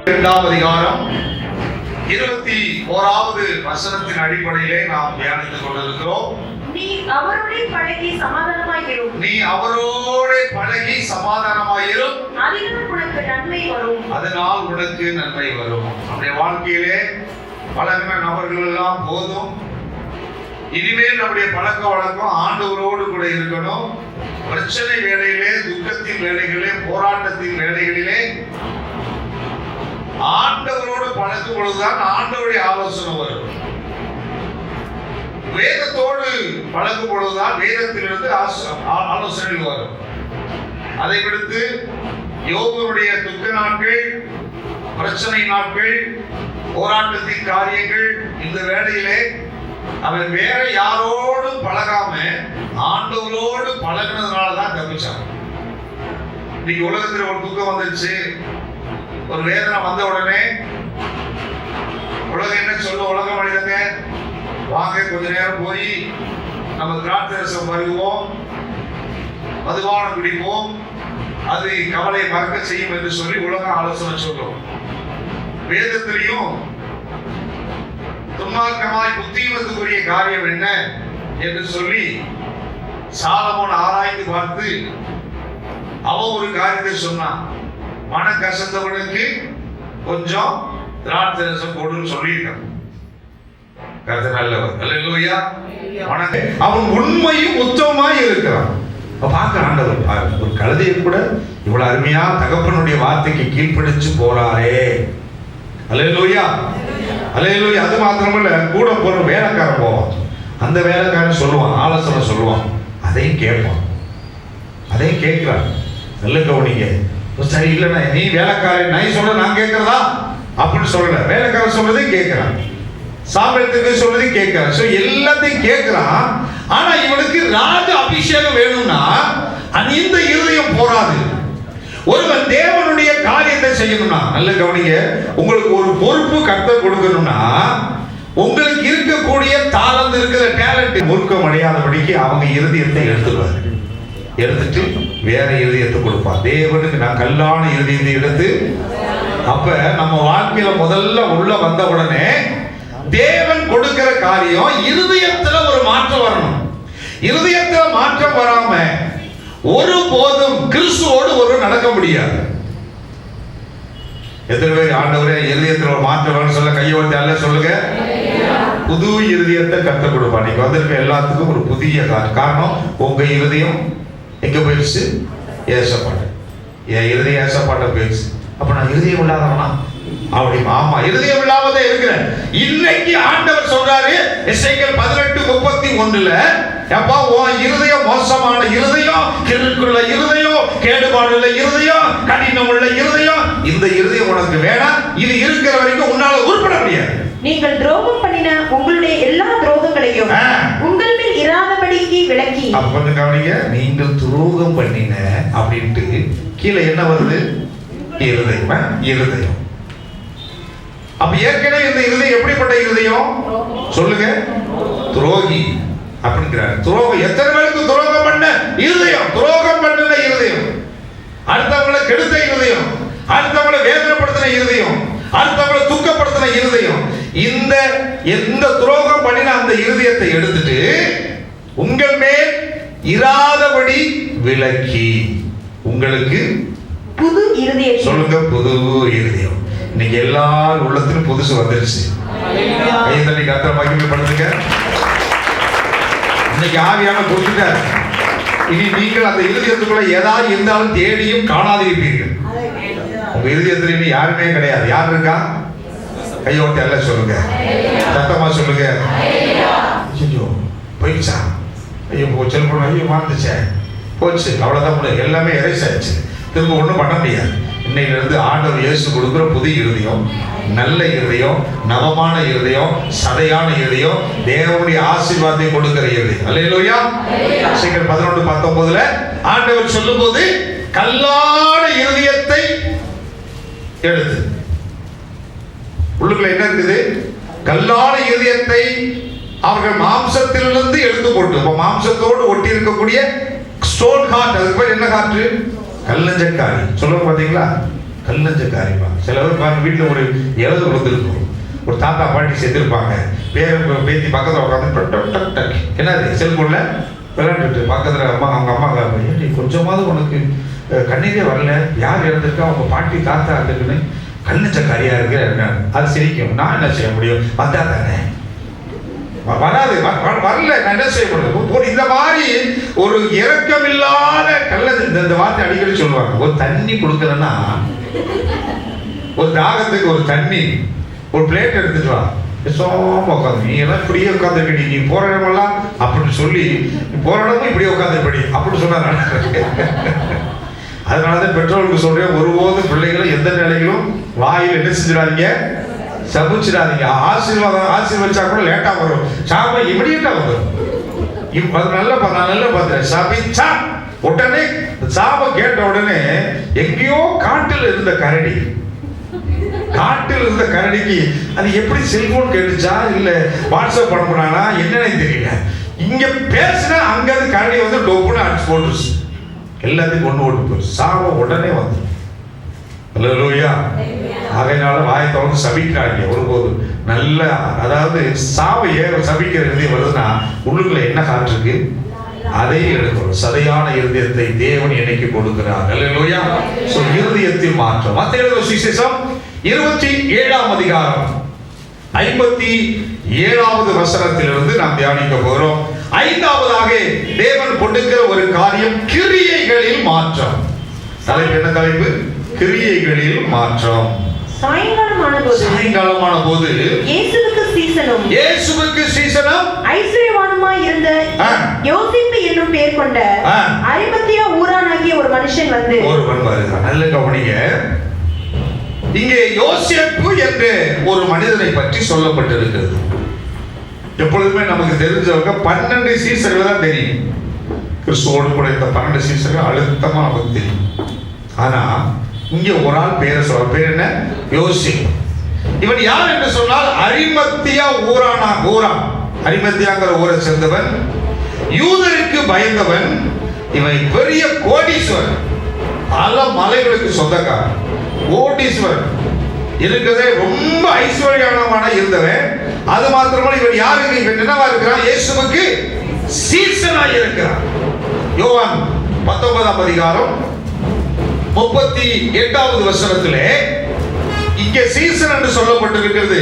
இரண்டாம் அதிகாரம் 21வது வசனத்தின் அடிப்படையிலே நாம் தியானித்துக் கொண்டிருக்கிறோம். நீ அவரோடு பழகி சமாதானமாயிரும். நீ அவரோடு பழகி சமாதானமாயிரும். அதனால் உனக்கு நன்மை வரும். அதனால் உனக்கு நன்மை வரும். நம்முடைய வாழ்க்கையிலே பழகின நபர்கள் எல்லாம் போதும். இனிமேல் நம்முடைய பழக்க வழக்கம் ஆண்டவரோடு கூட இருக்கணும். பிரச்சனை வேளையிலே, துக்கத்தின் வேளைகளிலே, போராட்டத்தின் வேளைகளிலே ஆண்டவரோடு பழக்கும் பொழுதுதான் ஆண்டவருடைய ஆலோசனை வரும். வேதத்தோடு பழக்கும் பொழுதுதான் வேதத்திலிருந்து ஆலோசனை வரும். அதை விடுத்து யோபுடைய துக்க நாட்கள், பிரச்சனை நாட்கள், போராட்டத்தின் காரியங்கள், இந்த வேளையிலே அவன் வேற யாரோடு பழகாம ஆண்டவரோடு பழகினதுனாலதான் தப்பிச்சான். இன்னைக்கு உலகத்தில் ஒரு துக்கம் வந்துருச்சு, ஒரு வேதனை வந்த உடனே உலகம் என்ன சொல்ல, உலக மனிதங்க வாங்க கொஞ்ச நேரம் போய் நம்ம திராட்சரசம் பருகுவோம், மதுபானம் குடிப்போம், அது கவலை மறக்க செய்யும் என்று சொல்லி உலகம் ஆலோசனை சொல்லும். வேதத்திலையும் துன்மார்க்கமாய் புத்தீனத்துக்குரிய காரியம் என்ன என்று சொல்லி சாலமோன் ஆராய்ந்து பார்த்து அவன் ஒரு காரியத்தை சொன்னான். மன கசந்தவனுக்கு கொஞ்சம் திராட்சரசம் போடுன்னு சொல்லியிருக்கான். கர்த்தர் நல்லவர். அல்லேலூயா. அவன் உண்மையும் உத்தமமாய் இருக்கிறான். பார்க்க ஆண்டவர் ஒரு கழுதையை கூட இவ்வளவு அருமையா தகப்பனுடைய வார்த்தைக்கு கீழ்ப்படிச்சு போறாரே. அல்லேலூயா, அல்லேலூயா. அது மாத்திரமல்ல, கூட போற வேலைக்காரன் போவான். அந்த வேலைக்காரன் சொல்லுவான், ஆலோசனை சொல்லுவான், அதையும் கேட்பான், அதையும் கேட்கிறான். நல்ல கவனிங்க. சரி, இல்லைண்ணா நீ வேலைக்காரன், நான் சொல்ற நான் கேட்கறதா அப்படின்னு சொல்லல. வேலைக்காரன் சொல்றதையும் கேட்கிறான், சாப்பிடத்துக்கு சொல்றதையும் கேட்கிறான். சோ எல்லாத்தையும் கேட்கிறான். ஆனா இவனுக்கு ராஜ அபிஷேகம் வேணும்னா இந்த இருதயம் போராது. ஒருவன் தேவனுடைய காரியத்தை செய்யணும்னா, நல்ல கவனிங்க, உங்களுக்கு ஒரு பொறுப்பு கர்த்தர் கொடுக்கணும்னா உங்களுக்கு இருக்கக்கூடிய தாளந்து இருக்கிற டேலண்ட் முறுக்கம் அடையாதபடிக்கு அவங்க இருதயத்தை எடுத்துடுவார். எடுத்துட்டு வேற இருதயத்தை கொடுப்பார். தேவனுக்கு நான் கல்லான இருதயத்தை எடுத்து, அப்ப நம்ம வாழ்க்கையில முதல்ல உள்ள வந்த உடனே தேவன் கொடுக்கிற காரியம் இருதயத்துல ஒரு மாற்றம் வரணும். இருதயத்துல மாற்றம் வராம ஒருபோதும் கிறிஸ்துவோடு ஒரு நடக்க முடியாது. எத்தனை பேர் ஆண்டவரே இருதயத்துல ஒரு மாற்றம் வரணும் சொல்ல கையோடு அல்ல சொல்லுங்க. புது இருதயத்தை கற்றுக் கொடுப்பான். நீங்க வந்திருக்க எல்லாத்துக்கும் ஒரு புதிய காரணம், உங்க இருதயம் எங்க போயிடுச்சு? ஏசப்பாட்ட. என் இருதயம் ஏசப்பாட்ட போயிடுச்சு. அப்ப நான் இருதயம் இல்லாதவனா? அப்படி ஆமா, இருதயம் இல்லாமதான் இருக்கிறேன். இன்னைக்கு ஆண்டவர் சொல்றாரு எசேக்கியேல் 18:31, அப்பா உன் இருதயம் மோசமான இருதயம், கிறுக்குள்ள இருதயம், கேடுபாடுள்ள இருதயம், கடினம் உள்ள இருதயம், இந்த இருதயம் உனக்கு வேணாம். இது இருக்கிற வரைக்கும் உன்னால உருப்பட முடியாது. நீங்கள் துரோகம் பண்ணின உங்களுடைய எல்லா துரோகங்களையும் உங்கள் மேல் இராதபடிக்கு விலக்கி. அப்ப கொஞ்சம் கவனிங்க, நீங்கள் துரோகம் பண்ணின அப்படின்ட்டு கீழே என்ன வருது? இருதயம். இருதயம். அப்ப ஏற்கனவே இந்த இருதயம் எப்படிப்பட்ட இருதயம் சொல்லுங்க? துரோகி அப்படிங்கிறார். துரோகம் எத்தனை பேருக்கு துரோகம் பண்ண இருதயம், துரோகம் பண்ணின இருதயம், அடுத்தவங்களை கெடுத்த இருதயம், அடுத்தவங்களை வேதனைப்படுத்தின இருதயம், அடுத்தவங்களை துக்கப்படுத்தின இருதயம். இந்த எந்த துரோகம் பண்ணின அந்த இருதயத்தை எடுத்துட்டு உங்கள் மேல் இராதபடி விலக்கி உங்களுக்கு புது இருதயம். சொல்லுங்க, புது இருதயம். இன்னைக்கு எல்லாரும் உள்ளத்திலும் புதுசு வந்துருச்சு. கைதட்டி கர்த்தரை மகிமைப்படுத்துங்க. இன்னைக்கு ஆவியான கொடுத்துட்டார். இனி நீங்கள் அந்த இருதயத்துக்குள்ள ஏதாவது இருந்தாலும் தேடியும் காணாதிருப்பீர்கள். உங்க இருதயத்துல இனி யாருமே கிடையாது. யார் இருக்கா? கையோட்டி அல்ல சொல்லுங்க, சத்தமா சொல்லுங்க. ஐயோ போயிடுச்சா, ஐயோ செல்போன் ஐயோ மறந்துச்சே, போச்சு, அவ்வளவுதான், எல்லாமே எரேஸ் ஆயிடுச்சு, திரும்ப ஒன்றும் பண்ண முடியாது. இன்னையிலிருந்து ஆண்டவர் இயேசு கொடுக்குற புது இருதயம், நல்ல இருதயம், நவமான இருதயம், சதையான இருதயம், தேவனுடைய ஆசீர்வாதத்தை கொடுக்கிற இருதயம். அல்லேலூயா. எசேக்கியேல் 11:19 ஆண்டவர் சொல்லும்போது கல்லான இருதயத்தை எடுத்து, உள்ளுக்குள்ள என்ன இருக்குது? கல்லான இருதயத்தை அவர்கள் மாம்சத்திலிருந்து எடுத்து போட்டு, இப்ப மாம்சத்தோடு ஒட்டி இருக்கக்கூடிய ஸ்டோன் ஹார்ட், அதுக்கு பேர் என்ன காற்று? கல்லஞ்சக்காரி. சொல்லுங்க பாத்தீங்களா? கல்லஞ்ச காரியமா. சில பேர் பாருங்க, வீட்டில் ஒரு இலவு விழுந்திருக்கும், ஒரு தாத்தா பாட்டி செத்துருப்பாங்க, பேத்தி பக்கத்தில் உட்காந்து என்னது செல்போனில் விளையாண்டுட்டு பக்கத்தில் அவங்க அம்மா ஏன்டி கொஞ்சமாவது உனக்கு கண்ணீரே வரல, யார் இறந்துருக்கா, அவங்க பாட்டி தாத்தா இருக்குன்னு கல்லஞ்ச காரியா இருக்கு. அது சிரிக்கும். நான் என்ன செய்ய முடியும், வந்தா தானே, வராது வரல, நான் என்ன செய்ய முடியும். இந்த மாதிரி ஒரு இரக்கமில்லாத இந்த வார்த்தை அடிக்கடி சொல்லுவாங்க. ஒரு தண்ணி கொடுக்கறன்னா, ஒரு தாகத்துக்கு ஒரு தண்ணி, ஒரு பிளேட் எடுத்துட்டு வா, சோமா உட்காந்து, நீ எல்லாம் இப்படியே உட்காந்துருக்கடி, நீ போற இடமெல்லாம் அப்படின்னு சொல்லி, போற இடமும் இப்படியே உட்காந்துருப்படி அப்படின்னு சொன்னா. அதனாலதான் பெற்றோருக்கு சொல்றேன், ஒருபோது பிள்ளைகளை எந்த நிலையிலும் வாயில் என்ன செஞ்சிடாதீங்க, சபிச்சிடாதீங்க. ஆசீர்வச்சா கூட லேட்டா வரும், சாபம் இமிடியேட்டா வந்துடும். நல்ல பார்த்தேன், சபிச்சா உடனே சாபம் கேட்ட உடனே எங்கேயோ காட்டில் இருந்த கரடிக்கு அது எப்படி செல்போன் கேட்டுச்சா இல்ல வாட்ஸ்அப் பண்ணா என்னன்னு தெரியல, இங்க பேசினா அங்க இருந்து கரடி வந்து டோப்புன்னு அடிச்சு போட்டுருச்சு, எல்லாத்தையும் கொண்டு ஓட்டு போச்சு, சாபம் உடனே வந்து. அல்லேலூயா. ஆகையினால வாயை திறந்து சபிக்கிறாங்க ஒருபோது. நல்ல அதாவது சாவையை சபிக்கிற இருதயம் வருதுன்னா உள்ளுக்குள்ள என்ன காற்றுக்கு அதை எடுக்கணும். சதையான இருதயத்தை தேவன் என்னைக்கு கொடுக்கிறார். அல்லேலூயா. சோ இருதயத்தில் மாற்றம். மத்தேயு சுவிசேஷம் 27ஆம் அதிகாரம் 57வது வசனத்திலிருந்து நாம் தியானிக்க போகிறோம். 5வதாக தேவன் கொடுக்கிற ஒரு காரியம் கிரியைகளில் மாற்றம். தலைப்பு என்ன தலைப்பு? கிரியைகளில் மாற்றம். சாயங்காலமான போது இயேசுவுக்கு சீசனும் ஐஸ்வர்யவானுமாய் இருந்த யோசேப்பு என்னும் பெயர் கொண்ட அரிமத்தியா ஊரானாகிய ஒரு மனுஷன் வந்து ஒருவன் வருகிறான். நல்ல கவனிங்க, இங்கே யோசேப்பு என்ற ஒரு மனிதனை பற்றி சொல்லப்பட்டிருக்கிறது. எப்பொழுதுமே நமக்கு தெரிஞ்சவங்க 12 சீசர்கள் தான் தெரியும். கிறிஸ்துவோடு கூட இந்த 12 சீசர்கள் அழுத்தமா நமக்கு தெரியும். ஆனா இங்க ஒரு ஆள் பேரை சொல்ற, பேர் என்ன? யோசேப்பு. இவன் யார் என்று சொன்னால் அரிமத்தியா ஊரான். அரிமத்தியாங்கிற ஊரை சேர்ந்தவன், யூதருக்கு பயந்தவன். இவன் பெரிய கோடீஸ்வரன், பல மலைகளுக்கு சொந்தக்காரன், கோடீஸ்வரன், இருக்கிறதே ரொம்ப ஐஸ்வர்யமான இருந்தவன். அது மாத்திரமல்ல, இவன் யாருக்கு இவன் என்னவா இருக்கிறான்? இயேசுவுக்கு சீசனாய் இருக்கிறான். யோவான் 19ஆம் அதிகாரம் 38வது வசனத்திலே இங்கே சீசன் என்று சொல்லப்பட்டிருக்கிறது.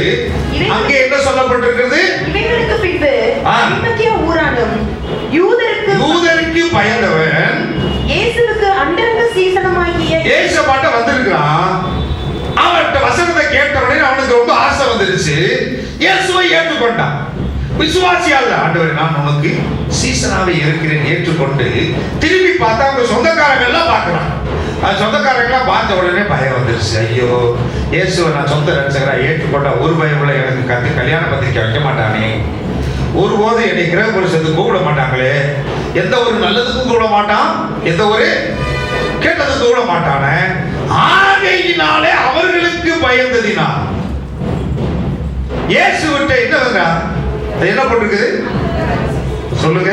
அங்கே என்ன சொல்லப்பட்டிருக்கிறது? இவங்களுக்கு பின்பு அரிமத்தியா ஊரானும் யூதருக்கு பயந்தவன் இயேசுவுக்கு அந்தரங்க சீசனமாகிய இயேசுவாட்ட வந்திருக்கிறான். அவர்கிட்ட வசனத்தை கேட்டவனே அவனுக்கு ரொம்ப ஆசை வந்துருச்சு. இயேசுவை ஏற்றுக்கொண்டான். விசுவாசியால ஆண்டவரே நான் உனக்கு சீசனாவே இருக்கிறேன் ஏற்றுக்கொண்டு திரும்பி பார்த்தா அவங்க சொந்தக்காரங்க எல்லாம் பார்க்கிறான். சொந்தக்காரங்களாம் பார்த்த உடனே பயம் வந்துருச்சு. ஐயோ, இயேசுவை நான் சொந்த ரட்சகரா ஏற்றுக்கொண்டா ஒரு பயம் உள்ள எனக்கு கல்யாண பத்திரிக்கை வைக்க மாட்டானே, ஒருபோது என்னை கிரக புருஷத்துக்கு கூப்பிட மாட்டாங்களே, எந்த ஒரு நல்லதுக்கும் கூப்பிட மாட்டான், எந்த ஒரு கெட்டதுக்கும் கூப்பிட மாட்டானே. ஆகையினாலே அவர்களுக்கு பயந்ததினால் இயேசு விட்ட என்ன போட்டிருக்குது சொல்லுங்க?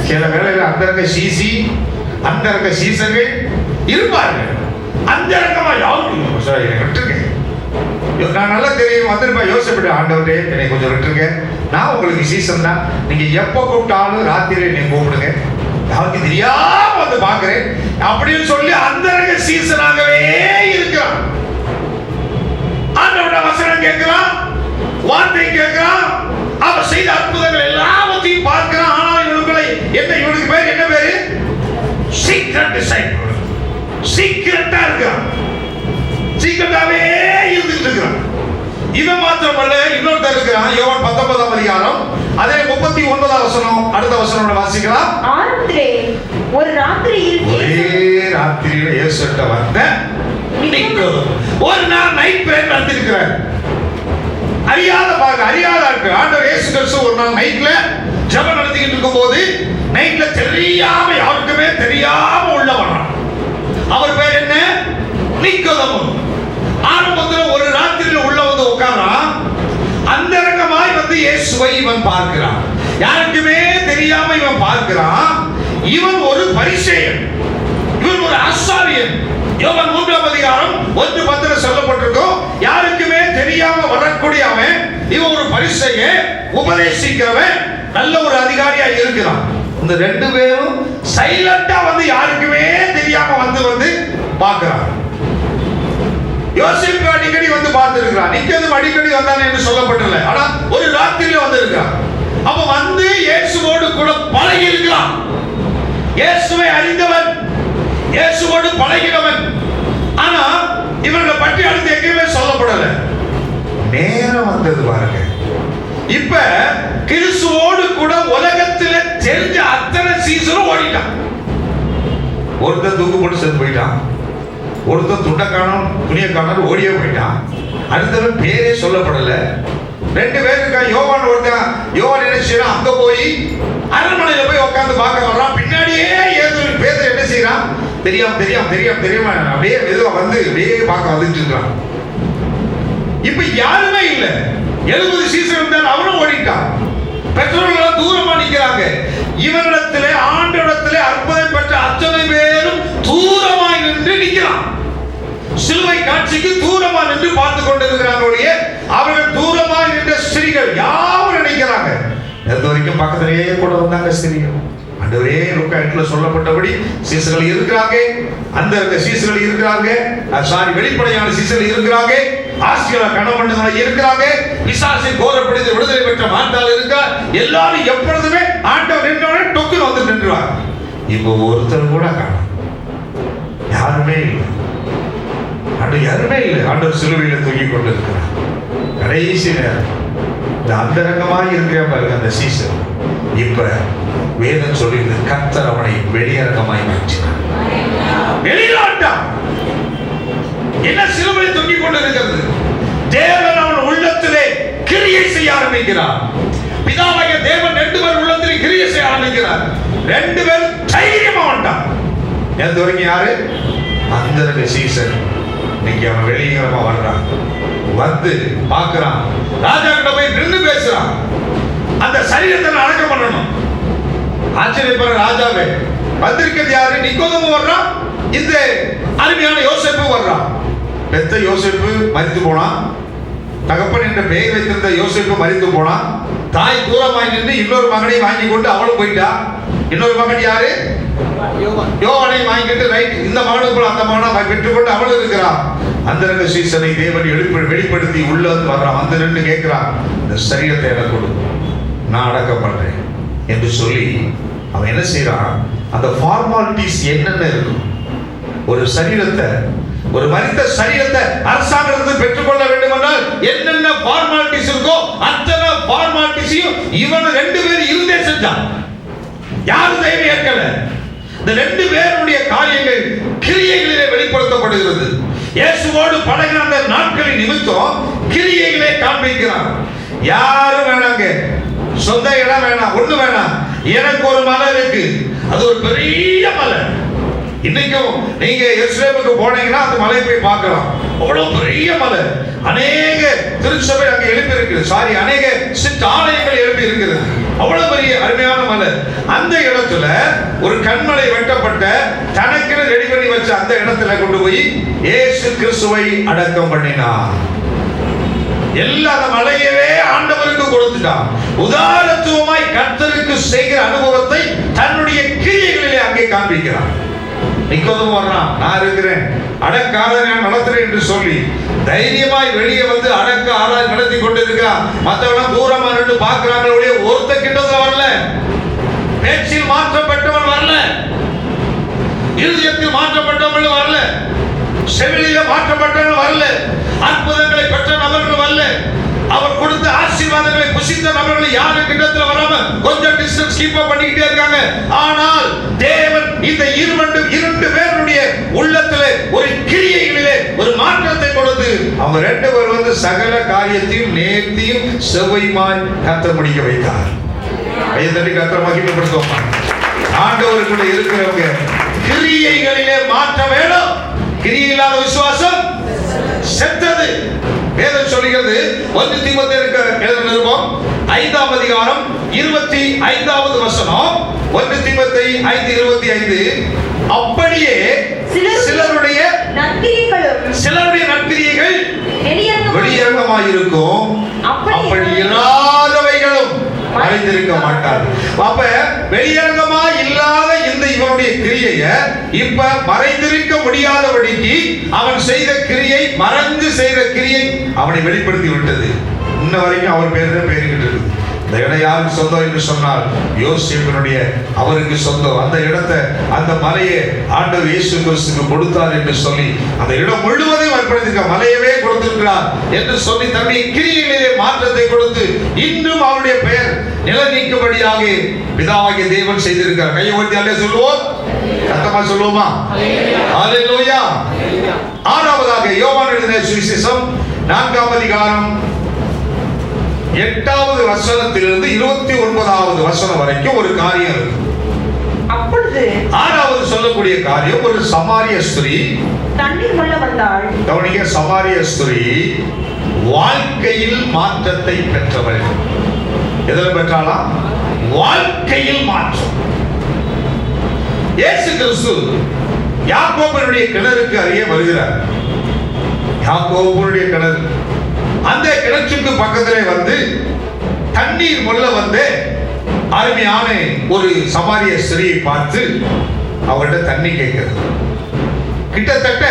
சில வேளையில அந்தரங்க சீசி, அந்தரங்க சீசர்கள் இருப்பார்கள். அந்தரங்கமா யாருக்கு விட்டுருக்கேன், நான் நல்லா தெரியும் வந்திருப்பேன். யோசிப்பட்டு ஆண்டவரே என்னை கொஞ்சம் விட்டுருங்க, நான் உங்களுக்கு சீசன் தான், நீங்க எப்ப கூப்பிட்டாலும் ராத்திரி என்னை கூப்பிடுங்க, யாருக்கு தெரியாம வந்து பாக்குறேன் அப்படின்னு சொல்லி அந்தரங்க சீசனாகவே இருக்கிறான். ஆண்டவரோட வசனம் கேட்கிறான், வார்த்தை கேட்கிறான், அவர் செய்த அற்புதங்கள் எல்லாவற்றையும் பார்க்கிறான். ஆனால் இவனுக்குள்ள இவனுக்கு பேர் என்ன பேரு? Secret disciple. சீக்ரெட்டா இருக்கான், சீக்ரெட்டாவே இருந்துட்டு இருக்கிறான். இவன் மாத்திரமல்ல, இன்னொருத்தர் இருக்கிறான். யோவான் 19ஆம் அதிகாரம் அதே 39ஆம் வசனம், அடுத்த வசனம் வாசிக்கலாம். ஆரம்பத்திலே ஒரு ராத்திரியில் இயேசுட்ட வந்த ஒரு நாள் நைட் பிரேயர் நடத்திருக்கிறார். அறியாத இருக்கு. ஆண்டவர் இயேசு கிறிஸ்து ஒரு நாள் நைட்ல ஜெபம் நடத்திக்கிட்டு இருக்கும்போது, நைட்ல தெரியாம யாருக்குமே தெரியாம உள்ளவன். அவர் பேர் என்ன? நிக்கோதேமு. ஆரம்பத்தில் ஒரு ராத்திரியில் உள்ள வந்து உட்கார்றான். அந்தரங்கமாய் வந்து இயேசுவை இவன் பார்க்கிறான். யாருக்குமே தெரியாம இவன் பார்க்கிறான். இவன் ஒரு பரிசேயன், இவன் ஒரு ஆசாரியன். யோவான் 3ஆம் அதிகாரம் 1:10 சொல்லப்பட்டிருக்கும், யாருக்குமே தெரியாம வரக்கூடிய அவன், இவன் ஒரு பரிசேயன், உபதேசிக்கிறவன், நல்ல ஒரு அதிகாரியா இருக்கிறான். இந்த ரெண்டு பேரும் சைலண்டா வந்து யாருக்குமே தெரியாம வந்து பார்க்கிறான். யோசேப்பு அடிக்கடி வந்து பார்த்திருக்கிறான், நிக்கதும் அடிக்கடி வந்தானே என்று சொல்லப்பட்டல. ஆனா ஒரு ராத்திரியில வந்து இருக்கிறான். அப்ப வந்து இயேசுவோடு கூட பழகி இருக்கிறான். இயேசுவை அறிந்தவன், இயேசுவோடு பழகினவன். ஆனா இவர்களை பற்றி அடுத்து எங்கேயுமே சொல்லப்படல. நேரம் வந்தது பாருங்க. இப்ப கிறிஸ்துவோடு கூட உலகத்துல தெரிஞ்ச அத்தனை சீசனும் ஓடிட்டான். ஒருத்தன் தூக்கு போட்டு செத்து போயிட்டான், ஒருத்தன் துணியை காணும் ஓடியே போயிட்டான். அடுத்தவன் பேரே சொல்லப்படல. ரெண்டு பேர் இருக்கா. யோவான் ஒருத்தன், யோவான் என்ன செய்யறான், அங்க போய் அரண்மனையில போய் உட்கார்ந்து பார்க்க வர்றான். பின்னாடியே பேதர் என்ன செய்யறான், தெரியாம அப்படியே மெதுவா வந்து அப்படியே பார்க்க வந்துட்டு இருக்கான். இப்ப யாருமே இல்ல. 70 சீசன் இருந்தால் அவனும் ஓடிட்டான். பெற்றோர்கள் தூரமா நிக்கிறாங்க. இவனிடத்திலே ஆண்டவரிடத்திலே அற்புதம் பெற்ற அத்தனை பேரும் தூரமாய் நின்று நிற்கிறான். சிலுவை காட்சிக்கு தூரமா நின்று பார்த்து கொண்டிருக்கிறாங்க. அவர்கள் தூரமாய் நின்ற ஸ்திரீகள் யாரும் நினைக்கிறாங்க. எது வரைக்கும் பக்கத்திலேயே கூட வந்தாங்க ஸ்திரீகள். ஆண்டவரே லூக்கா 8ல சொல்லப்பட்டபடி சீசர்கள் இருக்கிறாங்க, அந்த சீசர்கள் இருக்கிறாங்க, வெளிப்படையான சீசர்கள் இருக்கிறாங்க, ஆசிரியர கணவன்கள் இருக்கிறாங்க, பிசாசை கோரப்படுத்தி விடுதலை பெற்ற மாட்டாள் இருக்கா. எல்லாரும் எப்பொழுதுமே ஆண்டவர் நின்றவனே டொக்குன்னு வந்து நின்றுவாங்க. இப்போ ஒருத்தர் கூட காணோம், யாருமே இல்லை. யாருமே இல்லை. ஆண்டவர் சிலுவையில தூக்கி கொண்டு இருக்கிறார். கடைசி நேரம் இந்த அந்தரங்கமாக இருக்கிற பாருங்க அந்த சீசன். இப்ப வேதம் சொல்லிட்டு கர்த்தர் அவனை வெளியரங்கமாய் மாற்றினார். வெளிநாட்டான் என்ன சிலுவையில் தொங்கிக் கொண்டு இருக்கிறது. தேவன் அவன் உள்ளத்திலே கிரியை செய்ய ஆரம்பிக்கிறார். பிதாவாகிய தேவன் ரெண்டு பேர் உள்ளத்திலே கிரியை செய்ய ஆரம்பிக்கிறார். ரெண்டு பேரும் தைரியமா வந்தான். எந்த வரைக்கும் யாரு, அந்த சீசன். இன்னைக்கு அவன் வெளியரங்கமா வர்றான். வந்து பார்க்கிறான். ராஜா கிட்ட போய் நின்று பேசுறான். அந்த சரீரத்தை அடக்கம் பண்ணணும். ஆச்சரியப்படுற ராஜாவே, வந்திருக்கிறது யாரு? நிக்கோதேமு வர்றான், இந்த அருமையான யோசேப்பு வர்றான். பெத்த யோசேப்பு மரித்து போனான். தகப்பன் என்ற பெயர் வைத்திருந்த யோசேப்பு மரித்து போனான். தாய் தூரமாய் நின்று இன்னொரு மகனை வாங்கி கொண்டு அவளும் போயிட்டா. இன்னொரு மகன் யாரு? யோவானை வாங்கிட்டு ரைட், இந்த மகனுக்குள்ள அந்த மகனை பெற்றுக்கொண்டு அவளும் இருக்கிறான். அந்த சீசனை தேவன் வெளிப்படுத்தி உள்ள வந்து வர்றான். வந்து நின்று கேட்கிறான், இந்த சரீரத்தை எனக்கு கொடு, நான் அடக்கம் பண்றேன் என்று சொல்லி அவன் என்ன செய்யறான், அந்த ஃபார்மாலிட்டிஸ் என்னென்ன இருக்கும். ஒரு சரீரத்தை, ஒரு மரித்த சரீரத்தை அரசாங்கத்திலிருந்து பெற்றுக்கொள்ள வேண்டும் என்றால் என்னென்ன ஃபார்மாலிட்டிஸ் இருக்கோ அத்தனை ஃபார்மாலிட்டிஸையும் இவன் ரெண்டு பேரும் இருந்தே செஞ்சான். யாரும் தெய்வம் ஏற்கல. இந்த ரெண்டு பேருடைய காரியங்கள் கிரியைகளிலே வெளிப்படுத்தப்படுகிறது. இயேசுவோடு பழகின அந்த நாட்களின் நிமித்தம் கிரியைகளை காண்பிக்கிறார். யாரும் வேணாங்க, சொந்த இடம் வேணாம், ஒண்ணு வேணாம். எனக்கு ஒரு மலை இருக்கு, அது ஒரு பெரிய மலை. இன்னைக்கும் நீங்க எருசலேமுக்கு போனீங்கன்னா அந்த மலையை போய் பார்க்கலாம். அவ்வளவு பெரிய மலை. அநேக திருச்சபை அங்கே எழுப்பி இருக்குது. அநேக சிற்றாலயங்கள் எழுப்பி இருக்கிறது. அவ்வளவு பெரிய அருமையான மலை. அந்த இடத்துல ஒரு கண்மலை வெட்டப்பட்ட தனக்கென ரெடி பண்ணி வச்ச அந்த இடத்துல கொண்டு போய் இயேசு கிறிஸ்துவை அடக்கம் பண்ணினார். எல்லா மலையவே ஆண்டவருக்கு கொடுத்துட்டான். உதாரணத்துவமாய் கர்த்தருக்கு செய்கிற அனுபவத்தை தன்னுடைய கிரியைகளிலே அங்கே காண்பிக்கிறான். நிக்கோதேமு வர்றான், நான் இருக்கிறேன், அடக்க ஆராதனை நடத்துறேன் என்று சொல்லி தைரியமாய் வெளியே வந்து அடக்க ஆராதனை நடத்தி கொண்டிருக்கிறான். மற்றவங்க தூரமா நின்று பார்க்கிறாங்க. ஒருத்த கிட்டத்துல வரல. பேச்சில் மாற்றப்பட்டவன் வரல, இருதயத்தில் மாற்றப்பட்டவன் வரல, செவிலிய மாற்றப்பட்டவன் வரல, அற்புதங்களை பெற்ற நபர்கள் வரல, அவர் கொடுத்த ஆசீர்வாதங்களை புசித்த நபர்கள் யாரும் கிட்டத்துல வராம கொஞ்சம் டிஸ்டன்ஸ் கீப் அப் பண்ணிக்கிட்டே இருக்காங்க. ஆனால் தேவன் இந்த இரண்டு பேருடைய உள்ளத்திலே ஒரு கிரியைகளிலே ஒரு மாற்றத்தை கொடுத்து அவங்க ரெண்டு பேர் வந்து சகல காரியத்தையும் நேர்த்தியும் செவ்வையுமாய் கர்த்தர் முடிக்க வைத்தார். ஐயத்தடி கர்த்தர் மகிமைப்படுத்துவோமா. ஆண்டவருக்குள்ள இருக்கிறவங்க கிரியைகளிலே மாற்ற வேணும். கிரியை இல்லாத விசுவாசம் செத்தது. வேதம் சொல்லுகிறது 1 தீமோத்தேயுக்கு எழுதின நிருபம் 5ஆம் அதிகாரம் 25வது வசனம். 1 தீமோத்தேயு 5:25. அப்படியே சிலருடைய நற்கிரியைகளும் சிலருடைய நற்கிரியைகள் வெளியரங்கமாய் வெளியரங்கமாயிருக்கும், அப்படி இல்லாதவைகளும் மறைந்திருக்க மாட்டார். அப்ப வெளியரங்கமா இல்லாத இந்த இவனுடைய கிரியைய இப்ப மறைந்திருக்க முடியாதபடிக்கு அவன் செய்த கிரியை, மறைந்து செய்த கிரியை அவனை வெளிப்படுத்தி விட்டது. இன்ன வரைக்கும் அவர் பேர் தான் பேருக்கிட்டு இருக்கு. இந்த இடம் யாருக்கு சொந்தம் என்று சொன்னால் யோசேப்பினுடைய அவருக்கு சொந்தம். அந்த இடத்தை, அந்த மலையை ஆண்டவர் இயேசு கிறிஸ்துவுக்கு கொடுத்தார் என்று சொல்லி அந்த இடம் முழுவதையும் அர்ப்பணித்திருக்க, மலையவே கொடுத்திருக்கிறார் என்று சொல்லி தன்னுடைய கிரியைகளிலே மாற்றத்தை கொடுத்து இன்னும் அவருடைய பெயர் நிலைநிற்கும்படியாக பிதாவாகிய தேவன் செய்திருக்கிறார். கையை உயர்த்தி அல்லேலூயா சொல்லுவோம். சத்தமா சொல்லுவோமா? அல்லேலூயா. ஆறாவதாக யோவான் எழுதின சுவிசேஷம் 4ஆம் அதிகாரம் 8வது வசனத்திலிருந்து 29வது வசனம் வரைக்கும் ஒரு காரியம் இருக்கு. அப்பொழுது 6வது சொல்லக்கூடிய காரியம், ஒரு சமாரிய ஸ்திரீ தண்ணீர் கொள்ள வந்தாள். கவனிக்க, சமாரிய ஸ்திரீ வாழ்க்கையில் மாற்றத்தை பெற்றவள். எதில் பெற்றாளா? வாழ்க்கையில் மாற்றம். இயேசு கிறிஸ்து யாக்கோபுடைய கிணறுக்கு அருகே வருகிறார். யாக்கோபுடைய கிணறு, அந்த கிணற்றுக்கு பக்கத்திலே வந்து தண்ணீர் மொள்ள வந்து அருமையான ஒரு சமாரிய ஸ்திரீயை பார்த்து அவர்கிட்ட தண்ணி கேட்கிறது. கிட்டத்தட்ட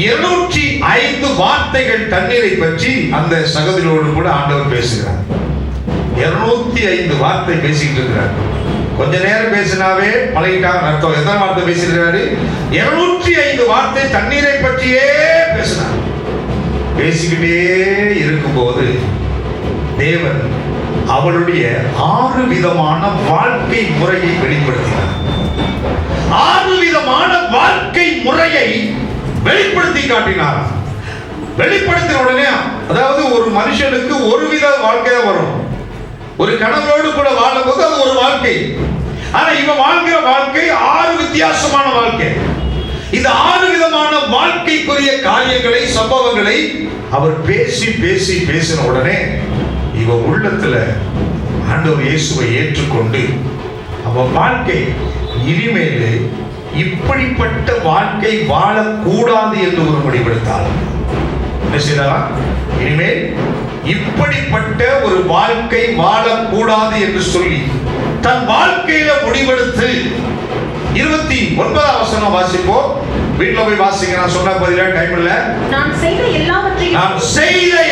205 வார்த்தைகள் தண்ணீரை பற்றி அந்த சகோதரியோடு கூட ஆண்டவர் பேசுகிறார். 205 வார்த்தை பேசிக்கிட்டு இருக்கிறார். கொஞ்ச நேரம் பேசினாவே பழகிட்டாங்க அர்த்தம். எத்தனை வார்த்தை பேசியிருக்கிறாரு? 205 வார்த்தை தண்ணீரை பற்றியே பேசினார். பேசிக்கிட்டே இருக்கும்போது தேவன் அவளுடைய 6 விதமான வாழ்க்கை முறையை வெளிப்படுத்தினார். 6 விதமான வாழ்க்கை முறையை வெளிப்படுத்தி காட்டினார். வெளிப்படுத்தின உடனே, அதாவது ஒரு மனுஷனுக்கு ஒரு வித வாழ்க்கை தான் வரும். ஒரு கணவரோடு கூட வாழும்போது அது ஒரு வாழ்க்கை. ஆனா இவன் வாழ்கிற வாழ்க்கை 6 வித்தியாசமான வாழ்க்கை. இந்த 6 விதமான வாழ்க்கைக்குரிய காரியங்களை, சம்பவங்களை அவர் பேசி பேசி பேசின உடனே இவ உள்ளத்துல ஆண்டவர் இயேசுவை ஏற்றுக்கொண்டு அவன் வாழ்க்கை இனிமேல் இப்படிப்பட்ட வாழ்க்கை வாழக்கூடாது என்று ஒரு முடிவெடுத்தாள். என்ன செய்தாரா? இனிமேல் இப்படிப்பட்ட ஒரு வாழ்க்கை வாழக்கூடாது என்று சொல்லி தன் வாழ்க்கையில முடிவெடுத்து 29ஆம் வசனம் வாசிப்போம். வீட்ல போய் வாசிங்க. நான் சொன்ன பதிலா டைம் இல்ல. நான் செய்த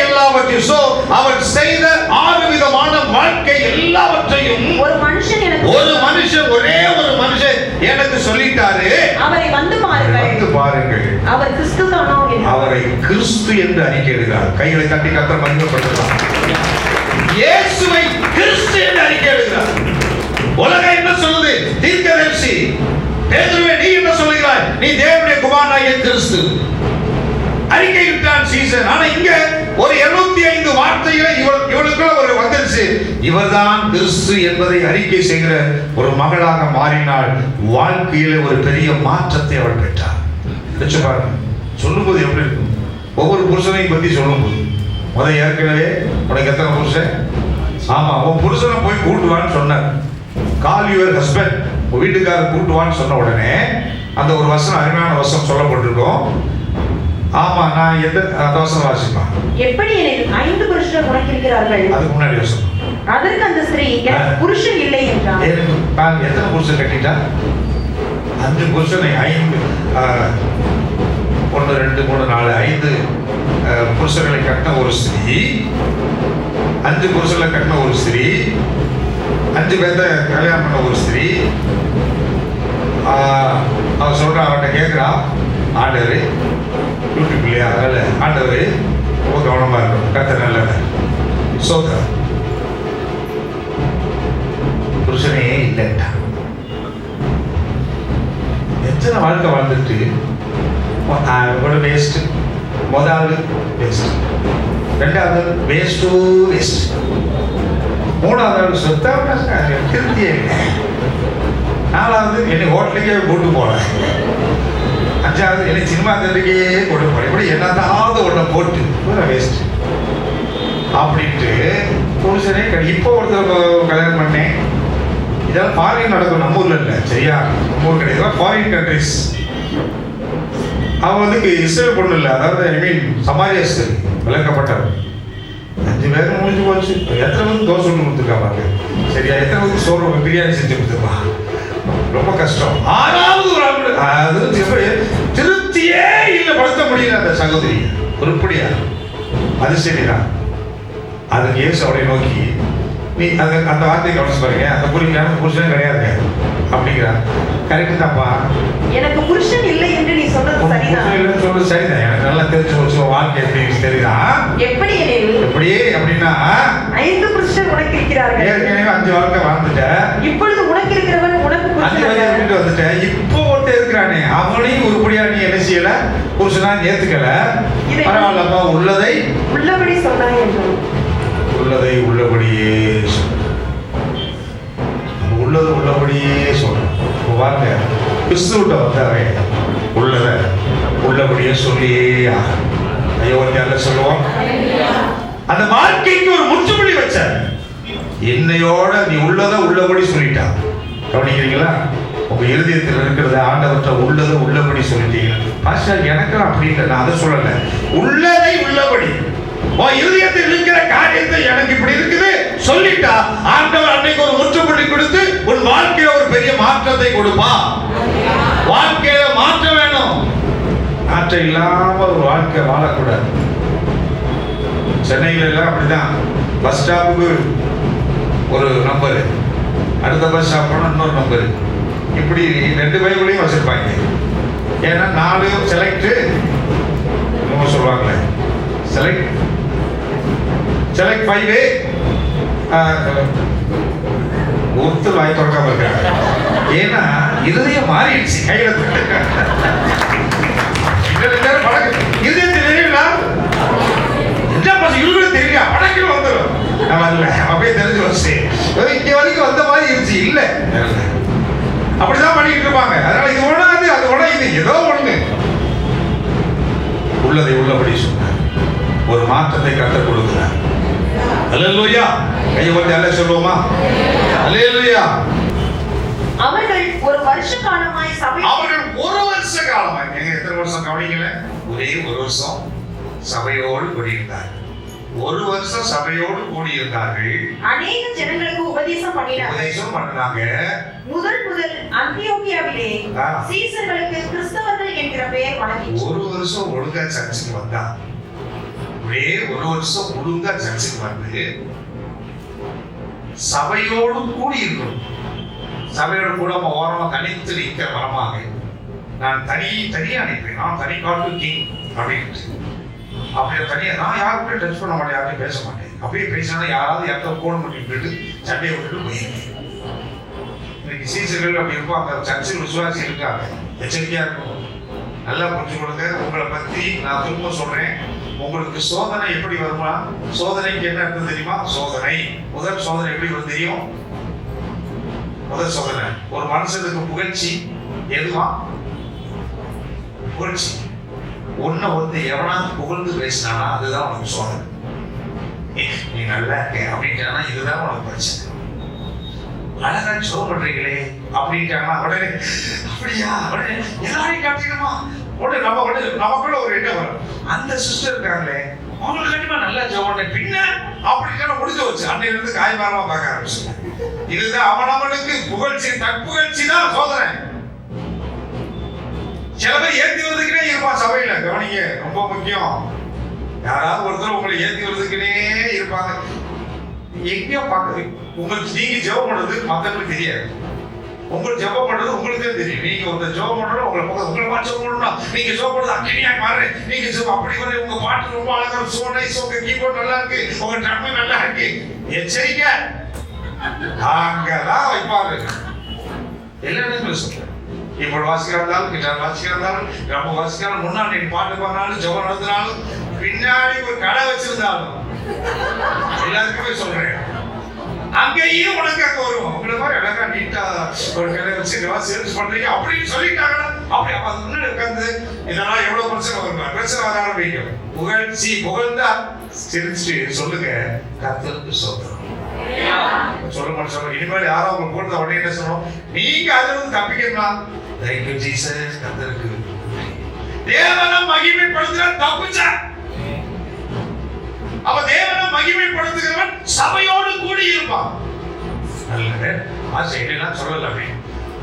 எல்லாவற்றையும் சோ அவர் செய்த 6 விதமான வாழ்க்கை எல்லாவற்றையும் ஒரு மனுஷன் ஒரே ஒரு மனுஷன் எனக்கு சொல்லிட்டாரு. அவரை வந்து பாருங்கள். அவர் கிறிஸ்து தானோ என்று. அவரை கிறிஸ்து என்று அறிக்கையிடுகிறார். கைகளை தட்டி கர்த்தர் மகிமைப்படுத்துகிறார். இயேசுவை கிறிஸ்து என்று அறிக்கையிடுகிறார். உலகம் என்ன சொல்லுது? தீர்க்கதரிசி பேதுருவே, நீ என்ன சொல்லுகிறாய்? நீ தேவனுடைய குமாரனாகிய கிறிஸ்து. அறிக்கையிட்டான் சீசன். ஆனா இங்க ஒரு 205 வார்த்தைகளை இவளுக்குள்ள ஒரு வந்துருச்சு. இவர்தான் கிறிஸ்து என்பதை அறிக்கை செய்கிற ஒரு மகளாக மாறினாள். வாழ்க்கையில ஒரு பெரிய மாற்றத்தை அவள் பெற்றார். நினைச்சு பாருங்க, சொல்லும்போது எப்படி இருக்கும்? ஒவ்வொரு புருஷனையும் பத்தி சொல்லும்போது ஏற்கனவே உனக்கு எத்தனை புருஷன்? ஆமா, உன் புருஷனை போய் கூட்டுவான்னு சொன்னார். கால் யுவர் ஹஸ்பண்ட், உன் வீட்டுக்காரர் கூட்டுவான்னு சொன்ன உடனே அந்த ஒரு வசனம், அருமையான வசனம் சொல்லப்பட்டிருக்கோம். ஆமா, நான் அந்த வசனம் வாசிப்பேன். எப்படி எனக்கு 5 புருஷர் உனக்கு இருக்கிறார்கள்? அதுக்கு முன்னாடி வசனம். அதற்கு அந்த ஸ்திரீ, எனக்கு புருஷன் இல்லை என்றார். நான் எத்தனை புருஷன் கட்டிட்டா? 5 புருஷனை 5 1 2 3 4 5 புருஷர்களை கட்டின ஒரு ஸ்திரீ, 5 புருஷர்களை கட்டின ஒரு ஸ்திரீ, 5 பேர்த்த கல்யாணம் பண்ண ஒரு ஸ்திரீ. அவன் சொல்றான், அவன்கிட்ட கேட்கிறா, ஆண்டவர் யூடியூப் இல்லையா, அதில் ஆண்டவர் ரொம்ப கவனமா இருக்கும், கத்த நல்ல சோதா புருஷனே இல்லைட்டா. எத்தனை வாழ்க்கை வாழ்ந்துட்டு வேஸ்ட். முதலாவது வேஸ்ட், 2வது வேஸ்டோ வேஸ்ட், 3வது சொத்த திருப்தியே இல்லை, 4வது என்னை ஹோட்டலுக்கே கூட்டு போனேன், 5வது என்னை சினிமா தேட்டருக்கே கொண்டு போனேன். இப்படி என்னதாவது ஒன்றை போட்டு வேஸ்ட் அப்படின்ட்டு புருஷனே இப்போ ஒருத்தர் கல்யாணம் பண்ணேன். இதெல்லாம் ஃபாரின் நடக்கும், நம்ம ஊர்ல இல்லை, சரியா? நம்ம ஊர் கிடையாது, ஃபாரின் கண்ட்ரிஸ். அவன் வந்து இஸ்ரேல் பொண்ணு இல்லை, அதாவது ஐ மீன் சமாரியா ஸ்திரீ, விளக்கப்பட்டவன். 5 பேரும் முடிஞ்சு போச்சு. எத்தனை வந்து தோசை ஒன்று கொடுத்துருக்காங்க சரியா, எத்தனை வந்து சோறு பிரியாணி செஞ்சு கொடுத்துருப்பான். ரொம்ப கஷ்டம். 6வது ஒரு ஆள் அது திருப்தியே இல்லை, படுத்த முடியல அந்த சகோதரி உருப்படியா. அது சரிதான். அதுக்கு ஏசு அவரை நோக்கி நீ அது அந்த வார்த்தையை கவனிச்சு பாருங்க. அந்த புருஷன் கிடையாது அப்படிங்கிறார். கரெக்டு தான்ப்பா, எனக்கு புருஷன் இல்லை என்று நீ சொன்னது சரிதான். சொல்றது சரிதான். எனக்கு நல்லா தெரிஞ்சு வச்சு வாழ்க்கை எப்படி தெரியுதான். எப்படி அப்படின்னா 5 புருஷன் உனக்கு இருக்கிறார்கள். ஏற்கனவே 5 வாழ்க்கை வாழ்ந்துட்டேன். இப்பொழுது உனக்கு இருக்கிறவன் உனக்கு புருஷன் வந்துட்டேன். இப்போ ஒருத்தர் இருக்கிறானே அவனையும் உருப்படியா நீ என்ன செய்யல, புருஷனா ஏத்துக்கல. பரவாயில்லப்பா, உள்ளதை உள்ளபடி சொன்னாய் என்று. உள்ளதை உள்ளபடியே உள்ளது உள்ளபடியே சொல்றேன். பாருங்க, கிறிஸ்துவிட்ட வந்தாவே உள்ளத உள்ளபடியே சொல்லியே ஐயோ அல்ல சொல்லுவோம். அந்த வாழ்க்கைக்கு ஒரு முற்றுப்புள்ளி வச்ச என்னையோட நீ உள்ளத உள்ளபடி சொல்லிட்டா. கவனிக்கிறீங்களா? உங்க இருதயத்தில் இருக்கிறத ஆண்டவற்ற உள்ளதை உள்ளபடி சொல்லிட்டீங்க. பாஸ்டர் எனக்கு அப்படி இல்லை, நான் அதை சொல்லல. உள்ளதை உள்ளபடி உன் இருதயத்தில் இருக்கிற காரியத்தை எனக்கு இப்படி இருக்குது சொல்லிட்டா ஆண்டவர் அன்னைக்கு ஒரு முற்றுப்புள்ளி கொடுத்து உன் வாழ்க்கையில ஒரு பெரிய மாற்றத்தை கொடுப்பான். வாழ்க்கையில மாற்றம் வேணும். மாற்றம் இல்லாம ஒரு வாழ்க்கை வாழக்கூடாது. சென்னையில எல்லாம் அப்படிதான். பஸ் ஸ்டாப்புக்கு ஒரு நம்பரு, அடுத்த பஸ் ஸ்டாப் போனா இன்னொரு நம்பரு, இப்படி 2 பைபிளையும் வச்சிருப்பாங்க. ஏன்னா 4 செலக்ட் சொல்லுவாங்களே, செலக்ட் 5 ஒருத்தர் வாய் திறக்காம இருக்காங்க. ஏன்னா இருதயம் மாறிடுச்சு. கையில இருதயத்தில் இவங்களுக்கு தெரியல, படக்கில் வந்துடும். வரல அப்படியே தெரிஞ்சு வச்சு இங்க வரைக்கும் வந்த மாதிரி இருந்துச்சு. இல்ல அப்படிதான் பண்ணிட்டு இருப்பாங்க. அதனால இது ஒண்ணாது, அது ஒண்ணா, இது ஏதோ ஒண்ணு. உள்ளதை உள்ளபடி சொன்னார். ஒரு மாற்றத்தை கற்றுக் கொடுக்கிறார். அல்லேலூயா. கையை வந்து அல்ல சொல்லுவோமா? அல்லேலூயா. அவர்கள் ஒரு வருஷ காலமாய் எத்தனை வருஷம் கவனிக்கல? ஒரே ஒரு வருஷம் சபையோடு கூடியிருந்தார். 1 வருஷம் சபையோடு கூடியிருந்தார்கள். அநேக ஜனங்களுக்கு உபதேசம் பண்ணினாங்க. முதல் அந்தியோகியாவிலே சீசர்களுக்கு கிறிஸ்தவர்கள் என்கிற பெயர் வழங்கிற்று. 1 வருஷம் ஒழுங்கா சர்ச்சுக்கு வந்தா, ஒரே 1 வருஷம் ஒழுங்கா சர்ச்சுக்கு வந்து சபையோடு கூடி இருக்கணும். சபையோடு கூட ஓரமா தனித்து நிற்க வரமாக நான் தனியா நிற்பேன். நான் தனி காட்டு கிங் அப்படின்னு அப்படியே தனியா நான் யாருக்கும் டச் பண்ண மாட்டேன், யாரையும் பேச மாட்டேன். அப்படியே பேசினா யாராவது யார்கிட்ட போன் பண்ணிட்டு சண்டையை விட்டுட்டு போயிருக்கேன். இன்னைக்கு சீசர்கள் அப்படி இருப்பாங்க. சர்ச்சில் விசுவாசி இருக்காங்க. எச்சரிக்கையா இருக்கும். நல்லா புரிஞ்சு கொடுங்க. உங்களை பத்தி நான் திரும்ப சொல்றேன். உங்களுக்கு சோதனை எப்படி வருமா? சோதனைக்கு என்ன அர்த்தம் தெரியுமா? முதல் சோதனை எப்படி வரும் தெரியும்? முதல் சோதனை ஒரு மனுஷனுக்கு புகழ்ச்சி. எதுவா புகழ்ச்சி? ஒன்ன வந்து எவனாவது புகழ்ந்து பேசினானா அதுதான் உனக்கு சோதனை. நீ நல்லா இருக்க அப்படின்ட்டானா இதுதான் உனக்கு பிரச்சனை. அழகா ஷோ பண்றீங்களே அப்படின்ட்டாங்கன்னா உடனே அப்படியா, உடனே எல்லாரையும் காட்டிக்கணுமா, உடனே நமக்குள்ள ஒரு எண்ணம் வரும். அந்த சிஸ்டர் இருக்காங்களே அவங்களுக்கு கண்டிப்பா நல்லா ஜோபண்ண பின்ன அப்படின்னா முடிஞ்சு வச்சு அன்னையில இருந்து காய்மாரமா பார்க்க ஆரம்பிச்சு. இதுதான் அவனவனுக்கு புகழ்ச்சி, தற்புகழ்ச்சி தான் சோதனை. சில பேர் ஏத்தி வருதுக்குனே இருப்பான் சபையில. கவனிங்க, ரொம்ப முக்கியம். யாராவது ஒருத்தர் உங்களை ஏத்தி வருதுக்குனே இருப்பாங்க. எங்கேயோ பார்க்க உங்களுக்கு நீங்க ஜெபம் பண்றது மத்தவங்களுக்கு தெரியாது. உங்களுக்கு ஜெபம் பண்றது உங்களுக்கு தெரியும். நீங்க ஒரு ஜெபம் பண்றது உங்களை பார்த்து ஜெபம் பண்ணணும். நீங்க ஜெபம் பண்றது அக்கினியா மாறு. நீங்க ஜெபம் அப்படி வர உங்க பாட்டு ரொம்ப அழகா, சோ நைஸ், உங்க கீபோர்ட் நல்லா இருக்கு, உங்க ட்ரம் நல்லா இருக்கு. எச்சரிக்கை, அங்கதான் வைப்பாரு. எல்லாரும் சொல்றேன். கீபோர்ட் வாசிக்கிறாலும், கிட்டார் வாசிக்கிறாலும், ட்ரம் வாசிக்கிறாலும், முன்னாடி பாட்டு பாடினாலும், ஜெபம் நடத்தினாலும், பின்னாடி ஒரு கடை வச்சிருந்தாலும் எல்லாருக்குமே சொல்றேன். அங்கேயும் உனக்கு அங்க வரும். உங்களை மாதிரி அழகா நீட்டா ஒரு கடை வச்சுக்கவா சேல்ஸ் பண்றீங்க அப்படின்னு சொல்லிட்டாங்கன்னா அப்படி அப்ப அது முன்னாடி உட்காந்து இதெல்லாம் எவ்வளவு பிரச்சனை வரும். பிரச்சனை வர ஆரம்பிக்கும். புகழ்ச்சி புகழ்ந்தா சிரிச்சுட்டு சொல்லுங்க, கர்த்தருக்கு சோதரம் சொல்ல மாட்டேன். இனிமேல் யாரும் அவங்க போட்டு உடனே என்ன சொல்லணும்? நீங்க அதுல இருந்து தப்பிக்கலாம். தேங்க்யூ ஜீசஸ், கர்த்தருக்கு தேவனை மகிமைப்படுத்துற தப்புச்சா. அப்ப தேவனை மகிமைப்படுத்துகிறவன் சபையோடு கூடி இருப்பான். நல்ல ஆசைலாம் சொல்லலாமே,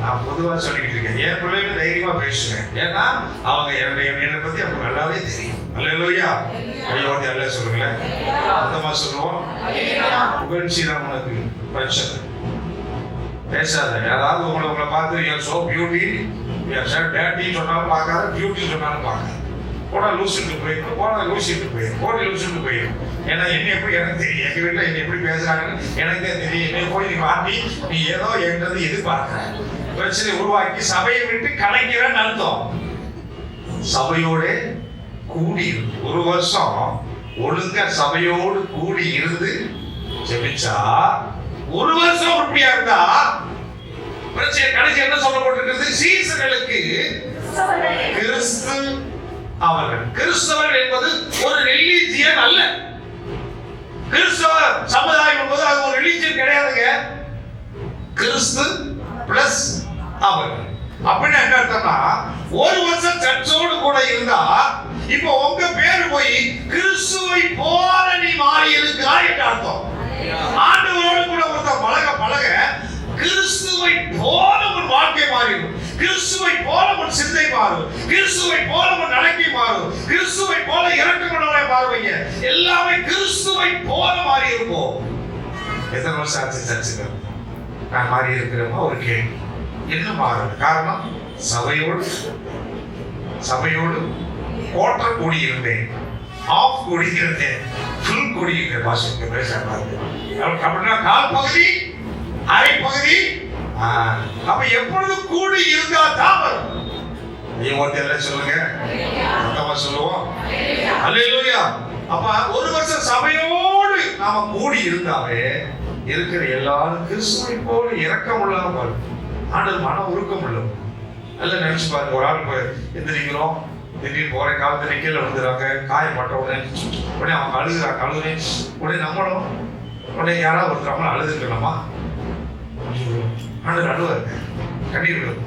நான் பொதுவா சொல்லிட்டு இருக்கேன். என் பிள்ளைங்க தைரியமா பேசுவேன். ஏன்னா அவங்க என்னை பத்தி அவங்க நல்லாவே தெரியும். அல்லேலூயா. ஐயோ அல்ல சொல்லுங்களேன். அந்தமா சொல்லுவோம். உனக்கு பிரச்சனை பேசாத. யாராவது உங்களை பார்த்து you are so beauty, you are so டேட்டி சொன்னாலும் பார்க்காத, பியூட்டி சொன்னாலும் பார்க்காத. போடா லூசிட்டு போயிடும், போடா லூசிட்டு போயிடும், போடி லூசிட்டு போயிடும். ஏன்னா என்னை எப்படி எனக்கு தெரியும், எங்க வீட்டில் என்னை எப்படி பேசுறாங்கன்னு எனக்கு தெரியும். என்னை போய் நீ மாட்டி நீ ஏதோ என்றது எதிர்பார்க்கிற பிரச்சனை உருவாக்கி சபையை விட்டு கலைக்கிறன்னு அர்த்தம். சபையோட கூடி இருந்து ஒரு வருஷம் ஒழுங்கா சபையோடு கூடி இருந்து ஜெபிச்சா, ஒரு வருஷம் உறுப்பியா இருந்தா பிரச்சனை கடைசி என்ன சொல்லப்பட்டிருக்கிறது? சீசர்களுக்கு கிறிஸ்து அவர்கள். கிறிஸ்தவர்கள் என்பது ஒரு ரிலீஜியன் அல்ல. கிறிஸ்தவ சமுதாயம் என்பது அது ஒரு ரிலீஜியன் கிடையாதுங்க. கிறிஸ்து பிளஸ் அவர்கள் அப்படின்னு என்ன அர்த்தம்னா, ஒரு வருஷம் சர்ச்சோடு கூட இருந்தா இப்ப உங்க பேரு போய் கிறிஸ்துவை போல நீ மாறி இருக்கிறாய் என்று அர்த்தம். ஆண்டவரோடு கூட ஒருத்தர் பழக பழக கிறிஸ்துவை போல உன் வாழ்க்கை மாறிடும், கிறிஸ்துவை போல உன் சிந்தை மாறும், கிறிஸ்துவை போல உன் நடக்கை மாறும், கிறிஸ்துவை போல இறக்கமுள்ளவரை மாறுவீங்க. எல்லாமே கிறிஸ்துவை போல மாறி இருப்போம். எத்தனை வருஷம் ஆச்சு சர்ச்சுக்கு நான் மாறி இருக்கிறோமா? ஒரு கேள்வி. என்ன மாறும்? காரணம் சபையோடு கோட்டர் கூடி இருந்தேன், ஆஃப் கூடி இருந்தேன், ஃபுல் கூடி இருந்தேன். பாஷை பேசுறாங்க அப்படின்னா கால் பகுதி அரை பகுதி. அப்ப எப்பொழுது கூடி இருந்தா தான் வரும். எல்லாம் சொல்லுங்க, மொத்தமா சொல்லுவோம். அல்லேலூயா. அப்ப ஒரு வருஷம் சபையோடு நாம கூடி இருந்தாவே இருக்கிற எல்லாரும் கிறிஸ்துவை போல இரக்கம் உள்ளவங்க வரும். ஆண்டவர் மன உருக்கம் உள்ளவங்க. எல்லாம் நினைச்சு பாருங்க. ஒரு ஆள் எந்திரிக்கிறோம், திடீர்னு போற காலத்துல கீழே விழுந்துறாங்க, காயப்பட்ட உடனே அவங்க அழுகுறாங்க. உடனே நம்மளும் உடனே யாராவது ஒருத்தவங்களும் அழுதுக்கலாமா? ஆண்டவர் அழுவாரு, கண்ணீர் விடும்.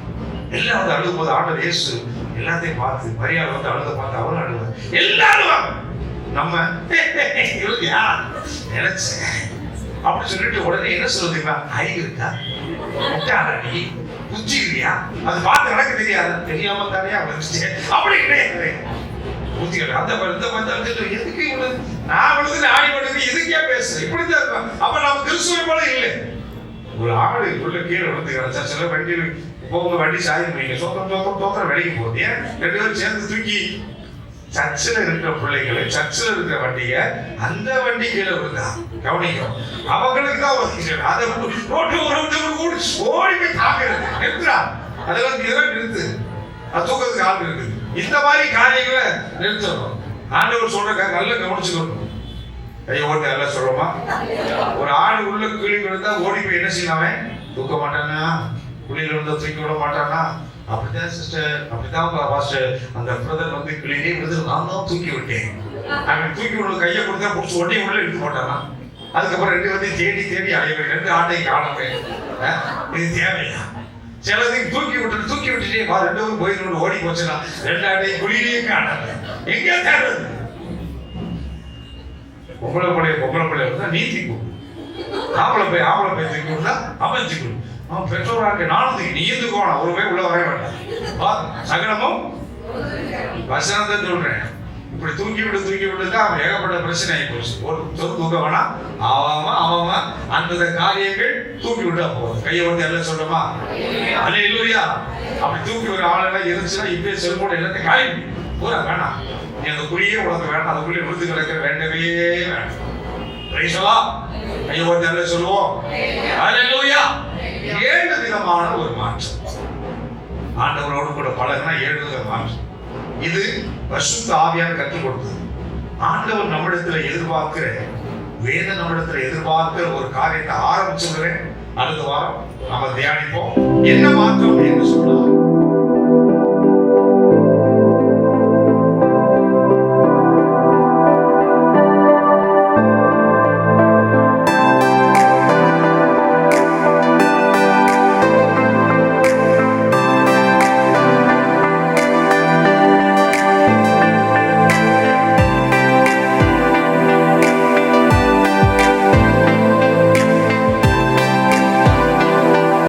எல்லாம் வந்து அழுகும் போது ஆண்டவர் இயேசு எல்லாத்தையும் பார்த்து மரியாதை வந்து அழுத பார்த்து அவரும் அழுவார். எல்லாரும் நம்ம நினைச்சேன் அப்படி சொல்லிட்டு உடனே என்ன சொல்லுவீங்களா? அறிவு இருக்கா? முட்டாளி புத்தி இல்லையா? அது பார்த்து நடக்க தெரியாம தானே அப்படி கிடையாது. புத்திகள் அந்த எதுக்கு இவ்வளவு நான் விழுந்து ஆடி பண்ணுறது எதுக்கே பேசுறேன் இப்படிதான் இருக்கும். அப்ப நம்ம கிறிஸ்துவை போல இல்லை. ஒரு ஆடு உள்ள கீழே விழுந்துக்கிறா. சில வண்டி போக வண்டி சாயம் வைங்க, சொந்தம் விலைக்கு போகுது. ஏன் ரெண்டு பேரும் சேர்ந்து தூக்கி சர்ச்சில் இருக்கிற பிள்ளைகளை சர்ச்சில் இருக்கிற வண்டியை அந்த வண்டி கீழே விழுந்தா கவனிக்கும். அவங்களுக்கு தான் அதை ரோட்டு ஓடி போய் தாக்குறது நிறுத்துறா. அதெல்லாம் இதெல்லாம் நிறுத்து, அது தூக்கத்துக்கு ஆள் இருக்குது. இந்த மாதிரி காரியங்களை நிறுத்தணும். ஆண்டவர் சொல்ற நல்ல கவனிச்சுக்கணும். ஐயோ ஓட்டு நல்லா சொல்றோமா? ஒரு ஆடு உள்ள கிளி விழுந்தா ஓடி போய் என்ன செய்யலாமே? தூக்க மாட்டானா? குழியில இருந்தா தூக்கி விட மாட்டானா? அப்படிதான் சிஸ்டர், அப்படிதான் பாஸ்டர். அந்த பிரதர் வந்து கிளியே விழுந்து நான் தான் தூக்கி விட்டேன். அவன் தூக்கி விட கையை கொடுத்தா பிடிச்சி உடனே உள்ள எடுத்து போட்டானா? அதுக்கப்புறம் ரெண்டு பேர்த்தையும் தேடி அலைய ரெண்டு ஆட்டையும் காணவே. இது தேவையா? சிலதையும் தூக்கி விட்டுட்டே வா, ரெண்டு பேரும் போயிட்டு ஓடி போச்சுன்னா ரெண்டு ஆட்டையும் குழியிலேயே காணாது. எங்க தேடுறது? பொம்பளை பிள்ளை இருந்தா நீ தூக்கி, ஆம்பளை போய் தூக்கி விட்டா அவன் தூக்கி. அவன் பெற்றோரா இருக்க நானும் தூக்கி, நீ தூக்கணும். ஒரு போய் உள்ள வர வேண்டாம். சகலமும் வசனத்தை சொல்றேன். இப்படி தூக்கி விட்டு அவன் ஏகப்பட்ட பிரச்சனை ஆகி போச்சு. ஒரு சொல் தூக்க வேணாம். அவன் அந்த காரியங்கள் தூக்கி விட்டா போதும். கையை வந்து எல்லாம் சொல்றோமா? அல்லேலூயா. அப்படி தூக்கி ஒரு ஆளெல்லாம் இருந்துச்சுன்னா இப்பயே செல்போட எல்லாத்தையும் காய் பூரா வேணாம். நீ அந்த குழியே உனக்கு வேண்டாம். அந்த குழியை விழுந்து கிடக்க வேண்டவே வேண்டாம். கையை வந்து எல்லாம் சொல்லுவோம். அல்லேலூயா. 7 விதமான ஒரு மாற்றம். ஆண்டவரோடு கூட பழகினா 7 வித மாற்றம். இது பரிசுத்த ஆவியானவர் கற்றுக் கொடுத்தது. ஆண்டவர் நம்மிடத்துல எதிர்பார்க்கிற வேத நம்மிடத்துல எதிர்பார்க்கிற ஒரு காரியத்தை ஆரம்பிச்சுக்கிறேன். அடுத்த வாரம் நம்ம தியானிப்போம். என்ன மாற்றம் என்று சொல்லலாம்.